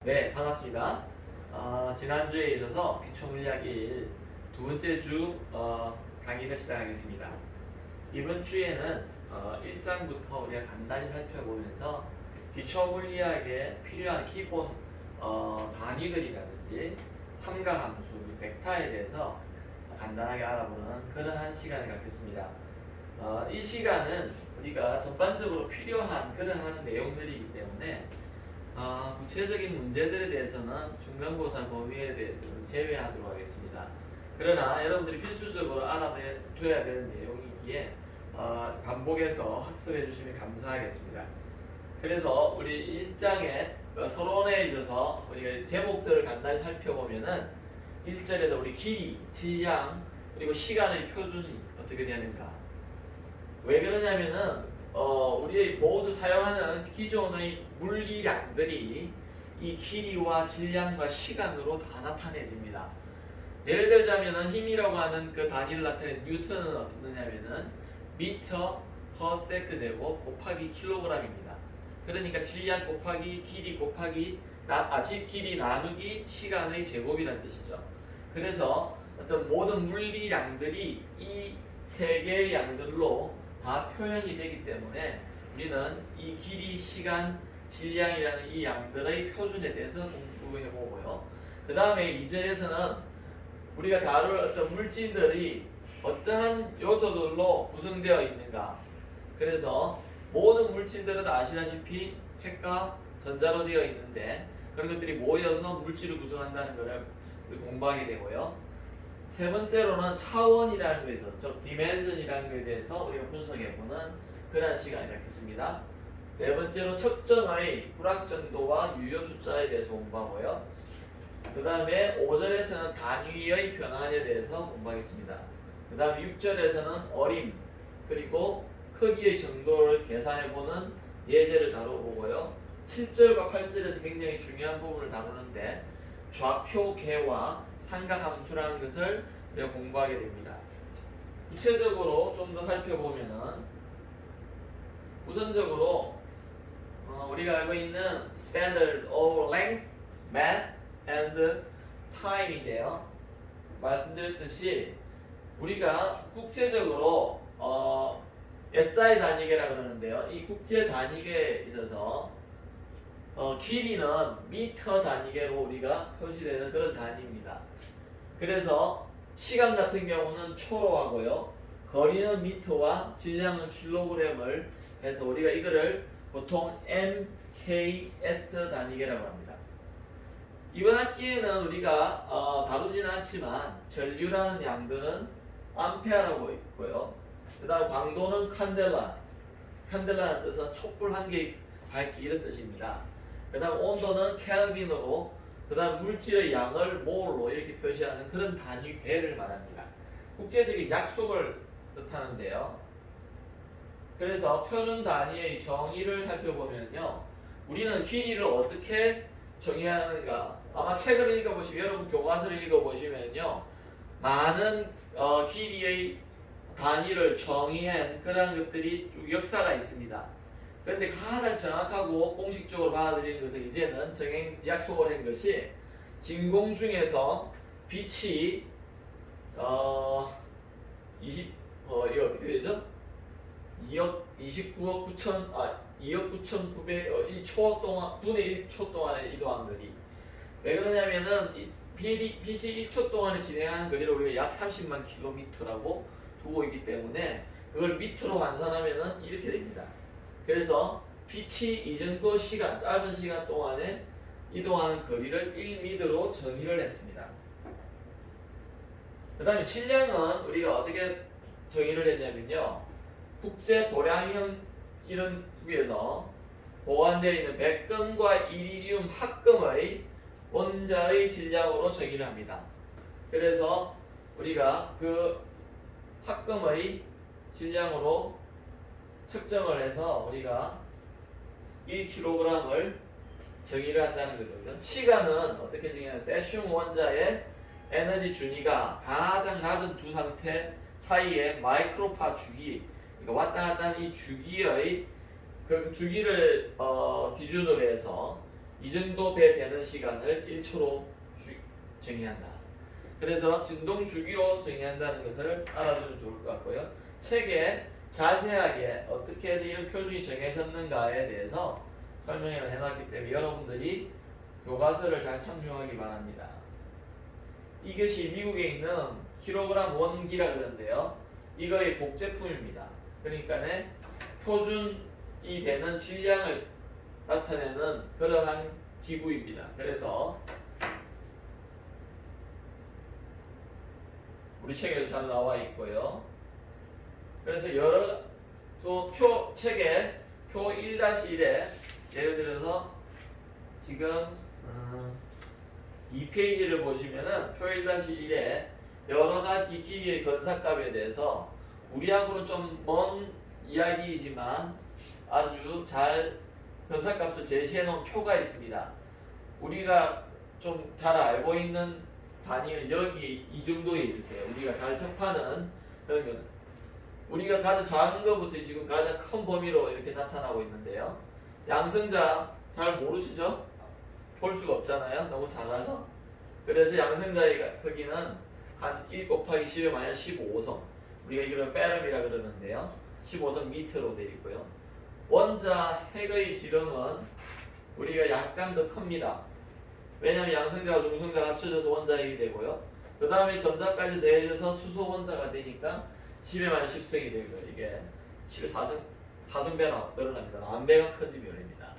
네, 반갑습니다. 지난주에 있어서 기초물리학 1 두 번째 주 강의를 시작하겠습니다. 이번 주에는 1장부터 우리가 간단히 살펴보면서 기초물리학에 필요한 기본 단위들이라든지 삼각함수, 벡터에 대해서 간단하게 알아보는 그러한 시간을 갖겠습니다. 이 시간은 우리가 전반적으로 필요한 그러한 내용들이기 때문에 구체적인 문제들에 대해서는 중간고사 범위에 대해서는 제외하도록 하겠습니다. 그러나 여러분들이 필수적으로 알아둬야 되는 내용이기에 반복해서 학습해 주시면 감사하겠습니다. 그래서 우리 1장의 서론에 있어서 우리가 제목들을 간단히 살펴보면은 1절에서 우리 길이, 질량, 그리고 시간의 표준이 어떻게 되는가. 왜 그러냐면은 우리 모두 사용하는 기존의 물리량들이 이 길이와 질량과 시간으로 다 나타내집니다. 예를 들자면은 힘이라고 하는 그 단위를 나타내는 뉴턴은 어떻느냐면은 미터 퍼 세크 제곱 곱하기 킬로그램입니다. 그러니까 질량 곱하기 길이 곱하기 길이 나누기 시간의 제곱이라는 뜻이죠. 그래서 어떤 모든 물리량들이 이 세 개의 양들로 다 표현이 되기 때문에 우리는 이 길이, 시간, 질량이라는 이 양들의 표준에 대해서 공부해보고요. 그 다음에 2절에서는 우리가 다룰 어떤 물질들이 어떠한 요소들로 구성되어 있는가. 그래서 모든 물질들은 아시다시피 핵과 전자로 되어 있는데 그런 것들이 모여서 물질을 구성한다는 것을 공부하게 되고요. 세 번째로는 차원이라는 것에 대해서, 즉 디멘전이라는 것에 대해서 우리가 분석해보는 그러한 시간이 갖겠습니다. 네 번째로 측정의 불확정도와 유효 숫자에 대해서 공부하고요. 그 다음에 5절에서는 단위의 변화에 대해서 공부하겠습니다. 그 다음에 6절에서는 어림, 그리고 크기의 정도를 계산해보는 예제를 다뤄보고요. 7절과 8절에서 굉장히 중요한 부분을 다루는데 좌표계와 삼각함수라는 것을 우리가 공부하게 됩니다. 구체적으로 좀 더 살펴보면은 우선적으로 우리가 알고 있는 Standards of Length, Mass, and Time인데요. 말씀드렸듯이 우리가 국제적으로 SI 단위계라 그러는데요. 이 국제 단위계에 있어서 길이는 미터 단위계로 우리가 표시되는 그런 단위입니다. 그래서 시간 같은 경우는 초로 하고요. 거리는 미터와 질량은 킬로그램을 해서 우리가 이거를 보통 MKS 단위계라고 합니다. 이번 학기에는 우리가 다루지는 않지만 전류라는 양들은 암페어라고 있고요. 그 다음 광도는 칸델라는 뜻은 촛불 한 개 밝기 이런 뜻입니다. 그 다음 온도는 켈빈으로, 그 다음 물질의 양을 몰로 이렇게 표시하는 그런 단위배를 말합니다. 국제적인 약속을 뜻하는데요. 그래서 표준 단위의 정의를 살펴보면요. 우리는 길이를 어떻게 정의하는가. 아마 책을 읽어보시면, 여러분 교과서를 읽어보시면요. 많은 길이의 단위를 정의한 그런 것들이 쭉 역사가 있습니다. 그런데 가장 정확하고 공식적으로 받아들이는 것은 이제는 약속을 한 것이 진공 중에서 빛이 이게 어떻게 되죠? 2억 9,900 1초 동안 분의 1초 동안에 이동한 거리. 왜 그러냐면은 빛이 1초 동안에 진행하는 거리를 우리가 약 30만 킬로미터라고 두고 있기 때문에 그걸 미터로 환산하면은 이렇게 됩니다. 그래서 빛이 이 정도 시간, 짧은 시간 동안에 이동하는 거리를 1m로 정의를 했습니다. 그 다음에 질량은 우리가 어떻게 정의를 했냐면요. 국제 도량형 이런 국에서 보관되어 있는 백금과 이리듐 합금의 원자의 질량으로 정의를 합니다. 그래서 우리가 그 합금의 질량으로 측정을 해서 우리가 1kg을 정의를 한다는 거죠. 시간은 어떻게 정의하냐? 세슘 원자의 에너지 준위가 가장 낮은 두 상태 사이에 마이크로파 주기, 그러니까 왔다 갔다 하는 이 주기의 그 주기를 기준으로 해서 이 정도 배 되는 시간을 1초로 정의한다. 그래서 진동 주기로 정의한다는 것을 알아두면 좋을 것 같고요. 책에 자세하게 어떻게 해서 이런 표준이 정해졌는가에 대해서 설명을 해놨기 때문에 여러분들이 교과서를 잘 참조하기 바랍니다. 이것이 미국에 있는 킬로그램 원기라 그러는데요. 이거의 복제품입니다. 그러니까 표준이 되는 질량을 나타내는 그러한 기구입니다. 그래서 우리 책에도 잘 나와 있고요. 그래서 여러 또 책에 표 1-1에 예를 들어서 지금 2페이지를 보시면은 표 1-1에 여러 가지 길이의 건삭값에 대해서 우리하고는 좀 먼 이야기이지만 아주 잘 건삭값을 제시해 놓은 표가 있습니다. 우리가 좀 잘 알고 있는 단위는 여기 이 정도에 있을 거예요. 우리가 잘 접하는 그런 거는 우리가 가장 작은 것부터 지금 가장 큰 범위로 이렇게 나타나고 있는데요. 양성자 잘 모르시죠? 볼 수가 없잖아요. 너무 작아서. 그래서 양성자의 크기는 한 1 곱하기 10의 마이너스 15성. 우리가 이걸 페럼이라 그러는데요. 15성 미터로 되어 있고요. 원자 핵의 지름은 우리가 약간 더 큽니다. 왜냐하면 양성자와 중성자가 합쳐져서 원자핵이 되고요. 그 다음에 전자까지 더해져서 수소 원자가 되니까 10의 마이너스 10성이 되고요. 이게 10의 4성배나 늘어납니다. 만배가 커지면입니다.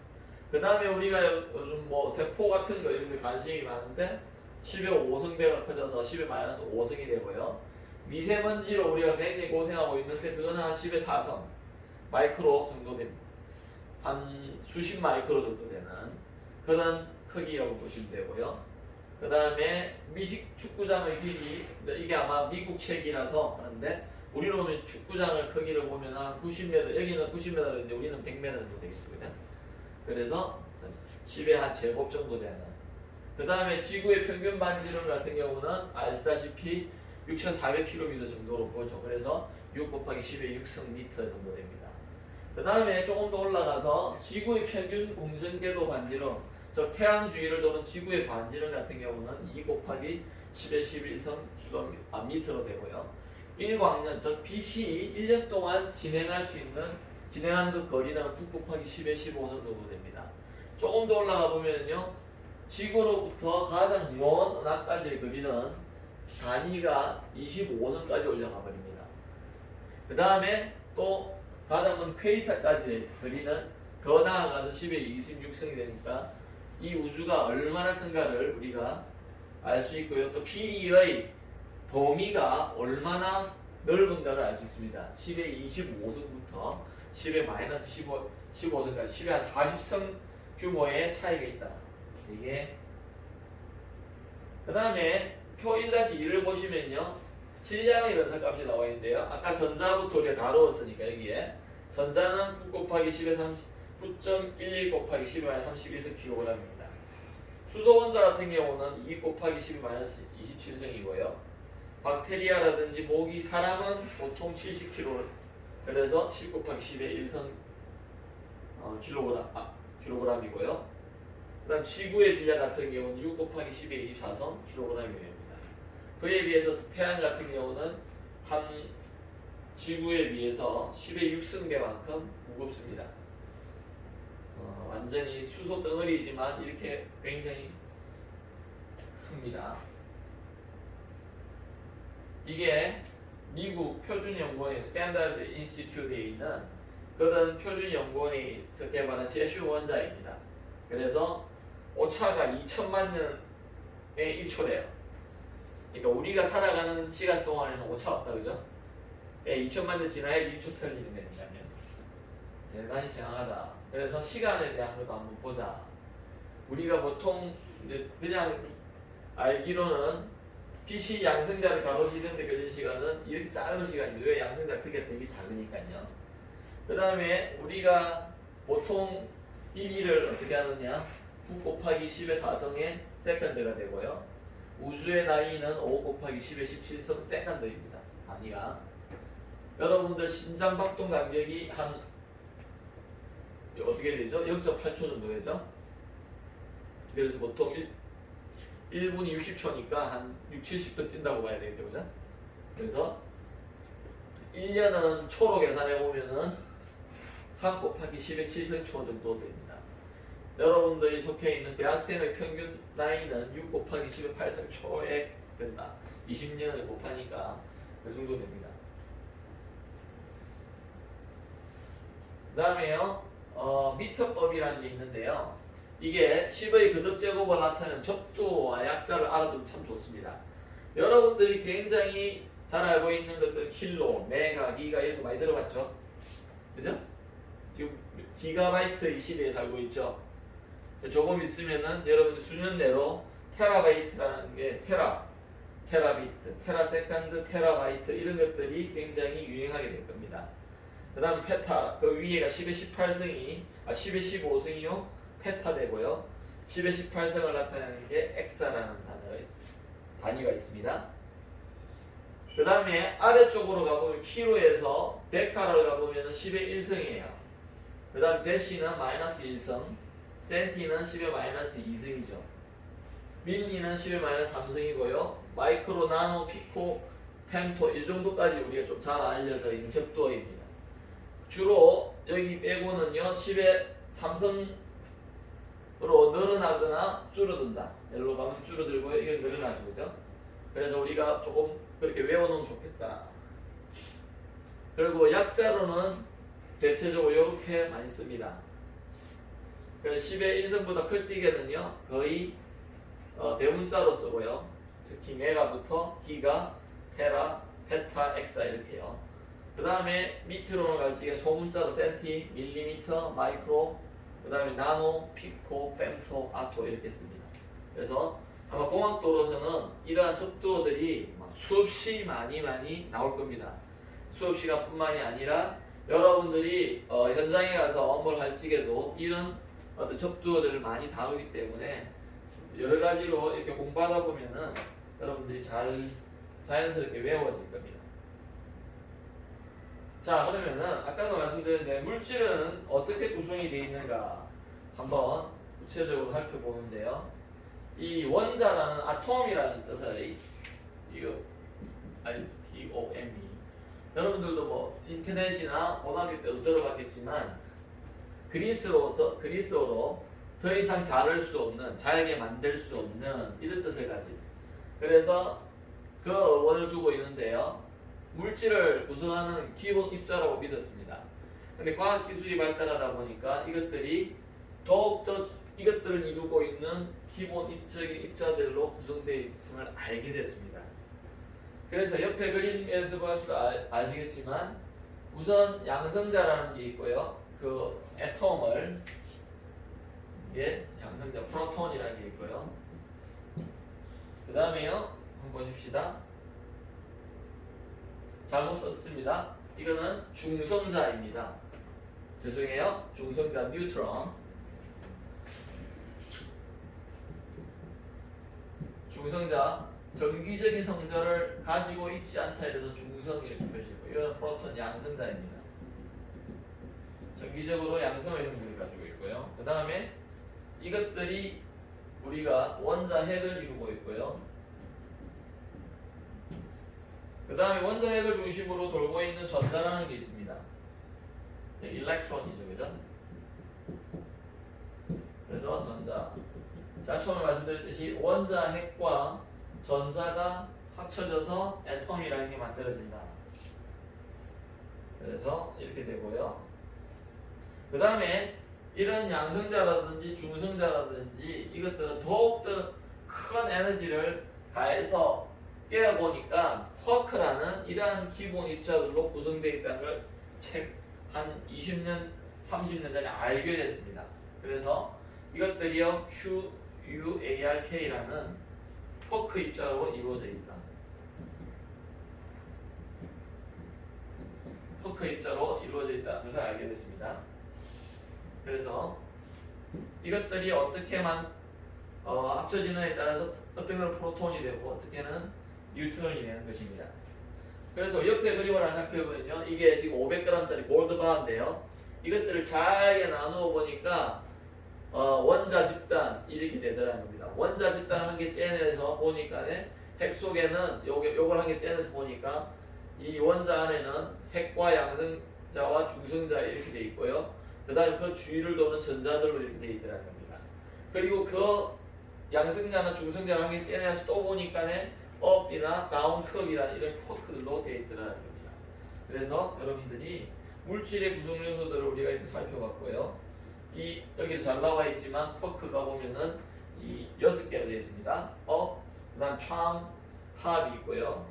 그 다음에 우리가 요즘 뭐 세포 같은 거 이런 데 관심이 많은데 10의 5성배가 커져서 10의 마이너스 5성이 되고요. 미세먼지로 우리가 굉장히 고생하고 있는데 그거는 한 10의 4성 마이크로 정도 됩니다. 한 수십 마이크로 정도 되는 그런 크기라고 보시면 되고요. 그 다음에 미식 축구장의 길이 이게 아마 미국 책이라서 하는데 우리로 보면 축구장을 크기를 보면 한 90m 여기는 90m인데 우리는 100m 정도 되겠습니다. 그래서 10의 한 제곱 정도 되는 그 다음에 지구의 평균 반지름 같은 경우는 아시다시피 6,400km 정도로 보죠. 그래서 6 곱하기 10의 6성 미터 정도 됩니다. 그 다음에 조금 더 올라가서 지구의 평균 공전궤도 반지름 즉 태양 주위를 도는 지구의 반지름 같은 경우는 2 곱하기 10의 11성 미터로 되고요. 일광년 즉 빛이 1년 동안 진행하는 그 거리는 9 곱하기 10의 15성 정도 됩니다. 조금 더 올라가 보면요. 지구로부터 가장 먼 은하까지의 거리는 단위가 25성까지 올라가 버립니다. 그 다음에 또 가장 먼 퀘이사까지의 거리는 더 나아가서 10의 26성이 되니까 이 우주가 얼마나 큰가를 우리가 알 수 있고요. 또 길이의 범위가 얼마나 넓은가를 알 수 있습니다. 10의 25성부터 10의 마이너스 15성까지 10의 한 40성 규모의 차이가 있다. 이게 그 다음에 표 1-1을 보시면요. 질량의 건삭값이 나와 있는데요. 아까 전자부터 우리가 다루었으니까 여기에 전자는 9 곱하기 10의 9.11 곱하기 10의 31성 kg입니다. 수소 원자 같은 경우는 2 곱하기 10의 마이너스 27성이고요. 박테리아라든지 모기, 사람은 보통 70kg, 그래서 7 곱하기 10의 1성 킬로그램이고요. 그 다음 지구의 질량 같은 경우는 6 곱하기 10의 24성 kg입니다. 그에 비해서 태양 같은 경우는 한 지구에 비해서 10의 6승배만큼 무겁습니다. 완전히 수소 덩어리지만 이렇게 굉장히 큽니다. 이게 미국 표준연구원의 스탠다드 인스티튜트에 있는 그런 표준연구원에서 개발한 세슘 원자입니다. 그래서 오차가 2천만 년에 1초래요. 그러니까 우리가 살아가는 시간 동안에는 오차 없다, 그죠? 2천만 년 지나야지 1초 틀리는 거니까요. 대단히 정확하다. 그래서 시간에 대한 것도 한번 보자. 우리가 보통 이제 그냥 알기로는 빛이 양성자를 가로지르는데 걸리는 시간은 이렇게 짧은 시간이죠. 왜? 양성자 크기가 되게 작으니까요. 그 다음에 우리가 보통 일을 어떻게 하느냐? 9 곱하기 10의 4성의 세컨드가 되고요. 우주의 나이는 5 곱하기 10의 17성 세컨드입니다. 단위가. 여러분들 심장박동 간격이 한 어떻게 되죠? 0.8초 정도 되죠? 그래서 보통 1분이 60초니까 한 6, 70분 뛴다고 봐야 되겠죠, 그죠? 그래서 1년은 초로 계산해 보면은 3 곱하기 10의 7승 초 정도 됩니다. 여러분들이 속해 있는 대학생의 평균 나이는 6 곱하기 10의 8승 초에 된다. 20년을 곱하니까 그 정도 됩니다. 그 다음에요, 미터법이라는 게 있는데요. 이게 10의 거듭제곱을 나타내는 접두와 약자를 알아두면 참 좋습니다. 여러분들이 굉장히 잘 알고 있는 것들은 킬로, 메가, 기가 이런 거 많이 들어봤죠? 그죠? 지금 기가바이트 이 시대에 살고 있죠? 조금 있으면은 여러분들 수년 내로 테라바이트라는 게 테라비트, 테라세컨드, 테라바이트 이런 것들이 굉장히 유행하게 될 겁니다. 그 다음 페타, 그 위에가 10의 18승이 10의 15승이요 페타 되고요. 10의 18승을 나타내는 게 엑사라는 단위가 있습니다. 그 다음에 아래쪽으로 가보면 키로에서 데카를 가보면 10의 1승이에요. 그 다음 데시는 마이너스 1승, 센티는 10의 마이너스 2승이죠. 밀리는 10의 마이너스 3승이고요. 마이크로, 나노, 피코, 펜토 이 정도까지 우리가 좀 잘 알려져 있는 접두어입니다. 주로 여기 빼고는요 10의 3승으로 늘어나거나 줄어든다. 여기로 가면 줄어들고요. 이건 늘어나죠, 그죠? 그래서 우리가 조금 그렇게 외워놓으면 좋겠다. 그리고 약자로는 대체적으로 이렇게 많이 씁니다. 그래서 10의 1승보다 클 띠게는요 거의 대문자로 쓰고요. 특히 메가부터 기가, 테라, 페타, 엑사 이렇게요. 그 다음에 밑으로 갈 적에 소문자로 센티, 밀리미터, 마이크로, 그 다음에 나노, 피코, fem토, 아토 이렇게 씁니다. 그래서 아마 공학도로서는 이러한 접두어들이 수없이 많이 나올 겁니다. 수업 시간뿐만이 아니라 여러분들이 현장에 가서 업무를 할 적에도 이런 어떤 접두어들을 많이 다루기 때문에 여러 가지로 이렇게 공부하다 보면은 여러분들이 자연스럽게 외워질 겁니다. 자, 그러면은 아까도 말씀드렸는데 물질은 어떻게 구성이 되어 있는가 한번 구체적으로 살펴보는데요. 이 원자라는 아톰이라는 뜻의 이거 RTOME 여러분들도 뭐 인터넷이나 고등학교 때도 들어봤겠지만 그리스어로 더 이상 자를 수 없는, 잘게 만들 수 없는 이런 뜻을 가진. 그래서 그 어원을 두고 있는데요. 물질을 구성하는 기본 입자라고 믿었습니다. 근데 과학기술이 발달하다 보니까 이것들이 더욱더 이것들을 이루고 있는 기본 입적인 입자들로 구성되어 있음을 알게 됐습니다. 그래서 옆에 그림에서 보셔도 아시겠지만 우선 양성자라는 게 있고요. 그 애톰을 양성자 프로톤이라는 게 있고요. 그 다음에요. 한번 보십시다. 잘못 썼습니다. 이거는 중성자입니다. 죄송해요. 중성자 뉴트론. 중성자 정기적인 성질을 가지고 있지 않다 이래서 중성 이렇게 표시고 이거는 프로톤 양성자입니다. 정기적으로 양성의 형질을 가지고 있고요. 그 다음에 이것들이 우리가 원자 핵을 이루고 있고요. 그 다음에 원자 핵을 중심으로 돌고 있는 전자라는 게 있습니다. 일렉트론이죠, 그죠? 그래서 전자. 자, 처음에 말씀드렸듯이 원자 핵과 전자가 합쳐져서 애톰이라는 게 만들어진다. 그래서 이렇게 되고요. 그 다음에 이런 양성자라든지 중성자라든지 이것들은 더욱더 큰 에너지를 가해서 깨어보니까 쿼크라는 이러한 기본 입자들로 구성되어 있다는 걸 한 20년, 30년 전에 알게 됐습니다. 그래서 이것들이요 QUARK라는 쿼크 입자로 이루어져 있다. 쿼크 입자로 이루어져 있다는 것을 알게 됐습니다. 그래서 이것들이 어떻게만 합쳐지느냐에 따라서 어떤 건 프로톤이 되고 어떻게는 뉴트론이 되는 것입니다. 그래서 옆에 그림을 하나 살펴보면요. 이게 지금 500g짜리 골드바인데요. 이것들을 잘게 나누어 보니까 원자 집단 이렇게 되더라는 겁니다. 원자 집단 한 개 떼내서 보니까 핵 속에는 요걸 한 개 떼내서 보니까 이 원자 안에는 핵과 양성자와 중성자 이렇게 돼 있고요. 그 다음에 그 주위를 도는 전자들로 이렇게 돼 있더라는 겁니다. 그리고 그 양성자나 중성자를 한 개 떼내서 또 보니까 업이나 다운 컵이라는 이런 쿼크들로 되어 있더라는 겁니다. 그래서 여러분들이 물질의 구성 요소들을 우리가 이렇게 살펴봤고요. 이 여기도 잘 나와 있지만 쿼크가 보면은 이 6개로 되어 있습니다. 업, 그다음 참, 합이 있고요.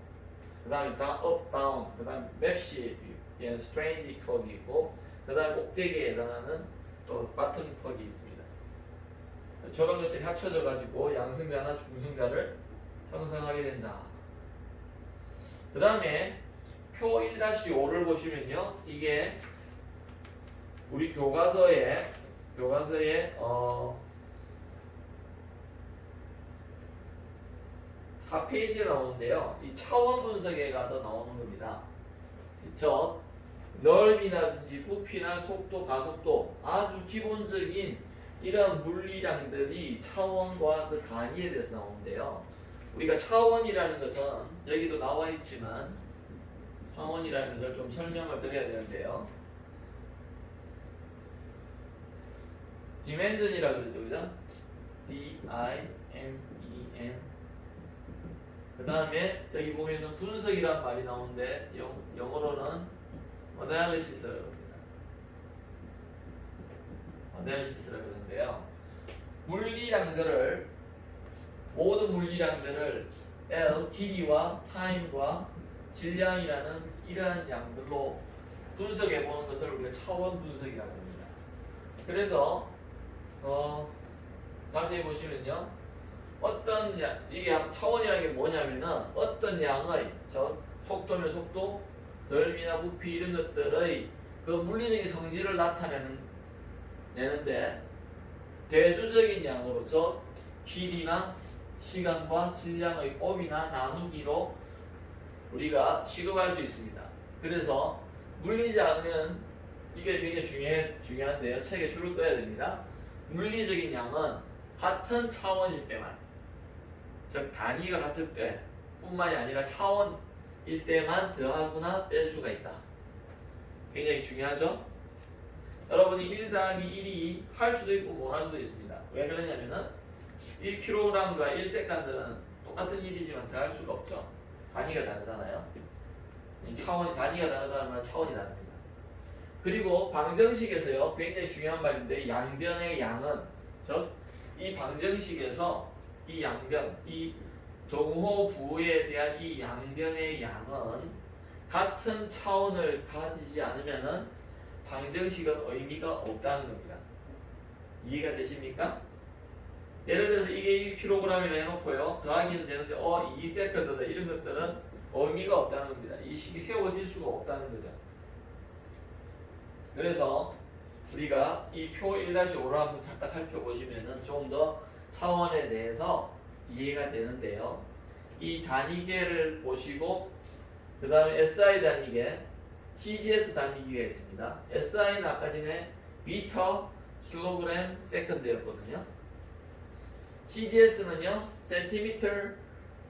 그다음에 업, 다운, 그다음 맵시, 스트레인지 쿼크 있고, 그다음 옥대기에 해당하는 또 바텀 쿼크 있습니다. 저런 것들이 합쳐져 가지고 양성자나 중성자를 형성하게 된다. 그 다음에 표 1-5를 보시면요, 이게 우리 교과서에 4페이지에 나오는데요. 이 차원 분석에 가서 나오는 겁니다. 저 넓이라든지 부피나 속도, 가속도 아주 기본적인 이런 물리량들이 차원과 그 단위에 대해서 나오는데요. 우리가 차원이라는 것은 여기도 나와 있지만 차원이라는 것을 좀 설명을 드려야 되는데요. 디멘전이라고 그러죠, 그죠? D-I-M-E-N. 그 다음에 여기 보면은 분석이란 말이 나오는데 영어로는 analysis라고 합니다. analysis라고 그러는데요. 모든 물리량들을 L, 길이와 타임과 질량이라는 이러한 양들로 분석해 보는 것을 우리가 차원 분석이라고 합니다. 그래서 자세히 보시면요, 어떤 이게 차원이라는 게 뭐냐면은 어떤 양의 속도면 속도, 넓이나 부피 이런 것들의 그 물리적인 성질을 내는데 대수적인 양으로 길이나 시간과 질량의 곱이나 나누기로 우리가 취급할 수 있습니다. 그래서 물리량은 이게 굉장히 중요한데요. 책에 줄을 떠야 됩니다. 물리적인 양은 같은 차원일 때만, 즉 단위가 같을 때 뿐만이 아니라 차원일 때만 더하거나 뺄 수가 있다. 굉장히 중요하죠? 여러분이 1-1이 할 수도 있고 못 할 수도 있습니다. 왜 그러냐면은 1kg과 1세컨드는 똑같은 일이지만 더할 수가 없죠. 단위가 다르잖아요. 차원이 단위가 다르다면 차원이 다릅니다. 그리고 방정식에서요, 굉장히 중요한 말인데 양변의 양은 이 방정식에서 이 양변, 이 동호 부호에 대한 이 양변의 양은 같은 차원을 가지지 않으면은 방정식은 의미가 없다는 겁니다. 이해가 되십니까? 예를 들어서 이게 1kg이라 해놓고요, 더하기는 되는데 2세컨드다 이런 것들은 의미가 없다는 겁니다. 이 식이 세워질 수가 없다는 거죠. 그래서 우리가 이 표 1-5를 한번 잠깐 살펴보시면은 좀 더 차원에 대해서 이해가 되는데요. 이 단위계를 보시고 그 다음에 SI 단위계, CGS 단위계가 있습니다. SI는 아까 전에 미터, 킬로그램, 세컨드였거든요. CGS는요, 센티미터,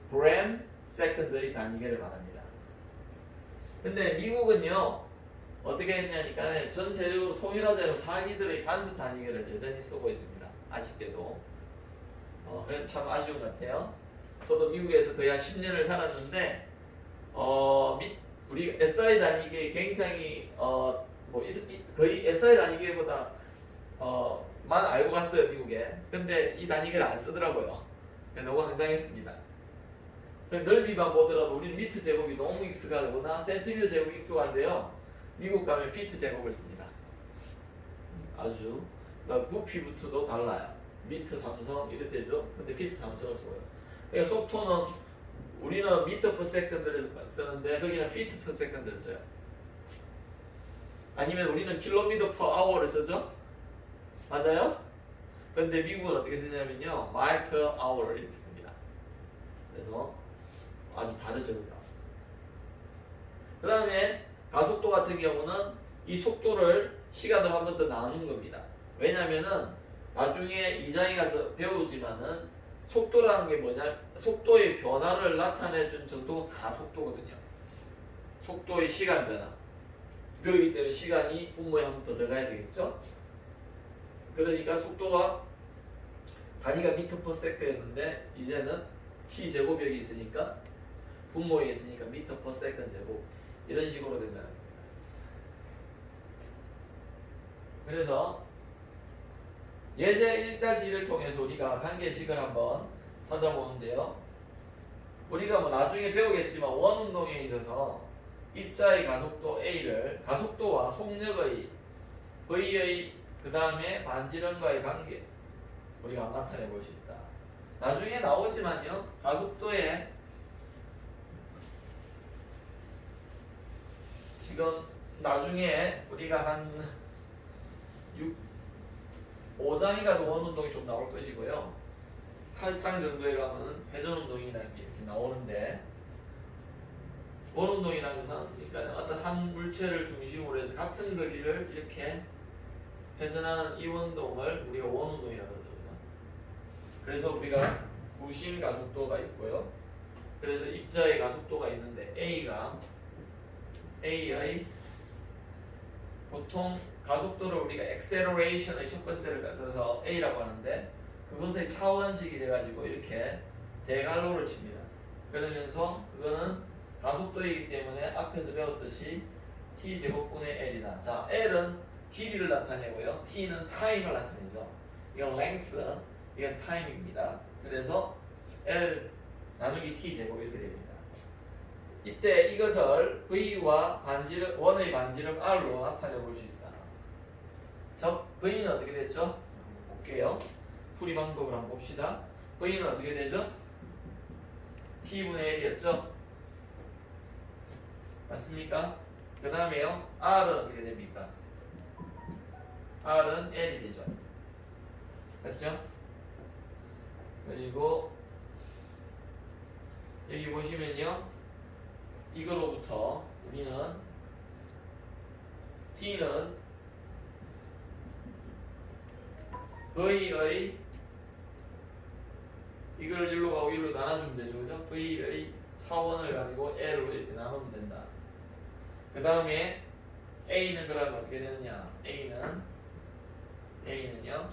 그램, 세컨드의 단위계를 말합니다. 근데 미국은요, 어떻게 했냐니까 전 세계적으로 통일하자면 자기들의 간섭 단위계를 여전히 쓰고 있습니다. 아쉽게도. 참 아쉬운 것 같아요. 저도 미국에서 거의 한 10년을 살았는데 우리 SI 단위계 굉장히 거의 SI 단위계보다 만 알고 갔어요, 미국에. 근데 이 단위계를 안 쓰더라고요. 너무 황당했습니다. 넓이만 보더라도 우리는 미터 제곱이 너무 익숙하거나 센티미터 제곱이 익숙한데요, 미국 가면 피트 제곱을 씁니다. 아주 부피부터도 달라요. 미터 삼성 이럴 때죠. 근데 피트 삼성을 써요. 그러니까 속도는 우리는 미터 per second를 쓰는데 거기는 피트 per second를 써요. 아니면 우리는 킬로미터 per hour를 쓰죠. 맞아요? 근데 미국은 어떻게 쓰냐면요, mile per hour 이렇게 씁니다. 그래서 아주 다르죠, 그죠? 그 다음에 가속도 같은 경우는 이 속도를 시간으로 한 번 더 나누는 겁니다. 왜냐면은 나중에 2장에 가서 배우지만은 속도라는 게 뭐냐? 속도의 변화를 나타내준 정도가 다 속도거든요. 속도의 시간 변화. 그렇기 때문에 시간이 분모에 한 번 더 들어가야 되겠죠? 그러니까 속도가 단위가 미터 퍼 세컨드였는데 이제는 t 제곱 여기 있으니까 분모에 있으니까 미터 퍼 세컨드 제곱 이런 식으로 된다는 겁니다. 그래서 예제 1-1을 통해서 우리가 관계식을 한번 찾아보는데요. 우리가 뭐 나중에 배우겠지만 원 운동에 있어서 입자의 가속도 A를 가속도와 속력의 V의 그 다음에 반지름과의 관계 우리가 나타내 볼 수 있다. 나중에 나오지만요. 가속도에 지금 나중에 우리가 한 5장에 가도 원 운동이 좀 나올 것이고요. 8장 정도에 가면은 회전 운동이라는 게 이렇게 나오는데 원 운동이라는 것은 그러니까 어떤 한 물체를 중심으로 해서 같은 거리를 이렇게 회전하는 이 운동을 우리가 원 운동이라고 그러죠. 그래서 우리가 구심 가속도가 있고요. 그래서 입자의 가속도가 있는데 A의 보통 가속도를 우리가 acceleration의 첫 번째를 가져서 A라고 하는데 그것의 차원식이 돼가지고 이렇게 대괄호를 칩니다. 그러면서 그거는 가속도이기 때문에 앞에서 배웠듯이 t제곱분의 L이다. 자, L은 길이를 나타내고요. t는 타임을 나타내죠. 이건 length, 이건 time입니다. 그래서 L 나누기 t제곱 이렇게 됩니다. 이때 이것을 V와 반지름, 원의 반지름 R로 나타내 볼 수 있다. 자, V는 어떻게 됐죠? 한번 볼게요. 풀이 방법을 한번 봅시다. V는 어떻게 되죠? T분의 L이었죠? 맞습니까? 그 다음에요. R은 어떻게 됩니까? R은 L이 되죠. 맞죠? 그리고 여기 보시면요. 이거로부터 우리는 T는 V의 이걸 일로 가고 일로 나눠주면 되죠. 그죠? V의 차원을 가지고 L로 이렇게 나누면 된다. 그 다음에 A는 그러면 어떻게 되느냐? A는요.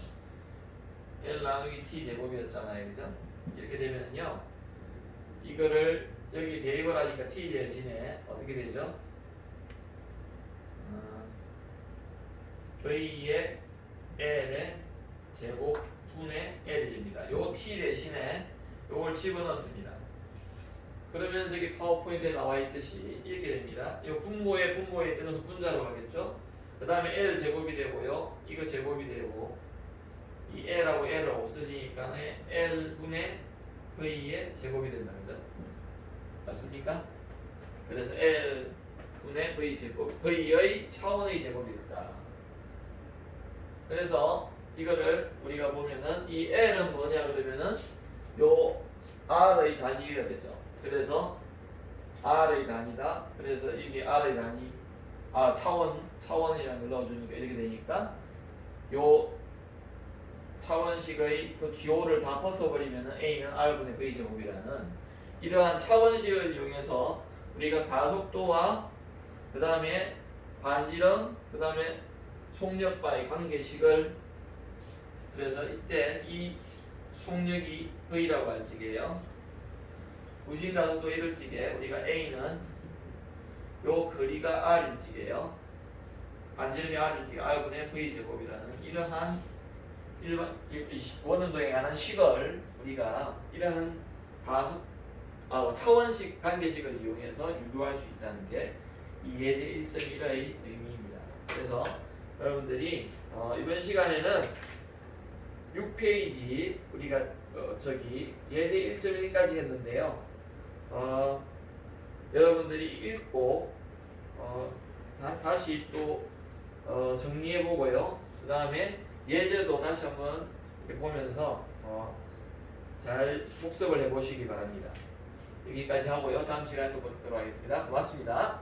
L 나누기 T 제곱이었잖아요. 그죠? 이렇게 되면은요. 이거를 여기 대입을 하니까 T 대신에 어떻게 되죠? V의 L의 제곱분의 L이 됩니다. 요 T 대신에 요걸 집어넣습니다. 그러면 저기 파워포인트에 나와 있듯이 이렇게 됩니다. 요 분모에 뜨면서 분자로 가겠죠? 그 다음에 L 제곱이 되고요. 이거 제곱이 되고 이 L하고 L을 없어지니까 L분의 V의 제곱이 된다. 그죠? 맞습니까? 그래서 L분의 V 제곱, V의 차원의 제곱이 됐다. 그래서 이거를 우리가 보면은 이 L은 뭐냐 그러면은 요 R의 단위가 되죠. 그래서 R의 단위다. 그래서 이게 R의 단위, 차원이라는 걸 넣어주니까 이렇게 되니까 요 차원식의 그 기호를 다 벗어버리면은 A는 R분의 V 제곱이라는 이러한 차원식을 이용해서 우리가 가속도와 그 다음에 반지름, 그 다음에 속력과의 관계식을 그래서 이때 이 속력이 V라고 할 적이에요. 구심 가속도 1을 적에 우리가 A는 요 거리가 R인 적이에요. 반지름이 R인 적에 R분의 V 제곱이라는 이러한 일반 원운동에 관한 식을 우리가 이러한 차원식 관계식을 이용해서 유도할 수 있다는 게 이 예제 1.1의 의미입니다. 그래서 여러분들이 이번 시간에는 6페이지 우리가 예제 1.1까지 했는데요. 여러분들이 읽고 다시 또 정리해보고요. 그 다음에 예제도 다시 한번 이렇게 보면서 잘 복습을 해보시기 바랍니다. 여기까지 하고요. 다음 시간에 또 뵙도록 하겠습니다. 고맙습니다.